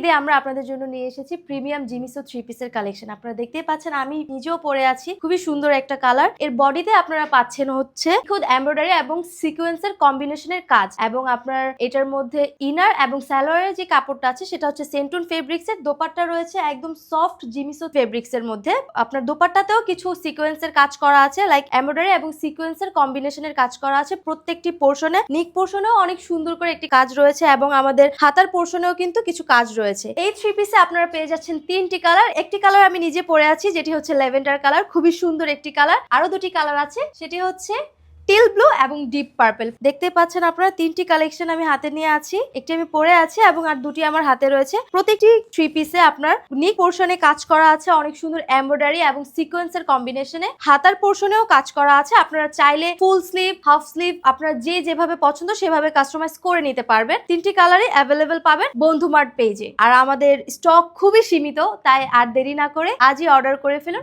ঈদে আমরা আপনাদের জন্য নিয়ে এসেছি প্রিমিয়াম জিমিসো থ্রি পিসের কালেকশন। আপনারা দেখতেই পাচ্ছেন আমি নিজেও পরে আছি, খুবই সুন্দর একটা কালার। এর বডিতে আপনারা পাচ্ছেন হচ্ছে খুদ এমব্রয়ডারি এবং সিকোয়েন্সের কম্বিনেশনের কাজ, এবং আপনার এটার মধ্যে ইনার এবং সালোয়ারের যে কাপড়টা আছে সেটা হচ্ছে সেন্টুন ফেব্রিক্স এর। দোপাট্টা রয়েছে একদম সফট জিমিসো ফেব্রিক্স এর মধ্যে। আপনার দোপাট্টাতেও কিছু সিকোয়েন্সের কাজ করা আছে, লাইক এমব্রয়ডারি এবং সিকোয়েন্সের কম্বিনেশনের কাজ করা আছে প্রত্যেকটি পোর্শনে। নিক পোর্শনেও অনেক সুন্দর করে একটি কাজ রয়েছে এবং আমাদের হাতার পোর্শনেও কিন্তু কিছু কাজ রয়েছে। এই থ্রি পিসে আপনারা পেয়ে যাচ্ছেন তিনটি কালার। একটি কালার আমি নিজে পরে আছি যেটি হচ্ছে ল্যাভেন্ডার কালার, খুবই সুন্দর একটি কালার। আরো দুটি কালার আছে, সেটি হচ্ছে টিল ব্লু এবং ডিপ পার্পল। দেখতে পাচ্ছেন আপনারা তিনটি কালেকশন আমি হাতে নিয়ে আছি, একটি আমি পরে আছি এবং আর দুটি আমার হাতে রয়েছে। প্রত্যেকটি থ্রি পিসে আপনার নিক পোর্শনে কাজ করা আছে অনেক সুন্দর এমব্রয়ডারি এবং সিকোয়েন্সের কম্বিনেশনে। হাতার পোর্শনেও কাজ করা আছে, আপনারা চাইলে ফুল স্লিভ, হাফ স্লিভ, আপনারা যেভাবে পছন্দ সেভাবে কাস্টমাইজ করে নিতে পারবেন। তিনটি কালারই অ্যাভেলেবেল পাবেন বন্ধুমার্ট পেজে। আর আমাদের স্টক খুবই সীমিত, তাই আর দেরি না করে আজই অর্ডার করে ফেলুন।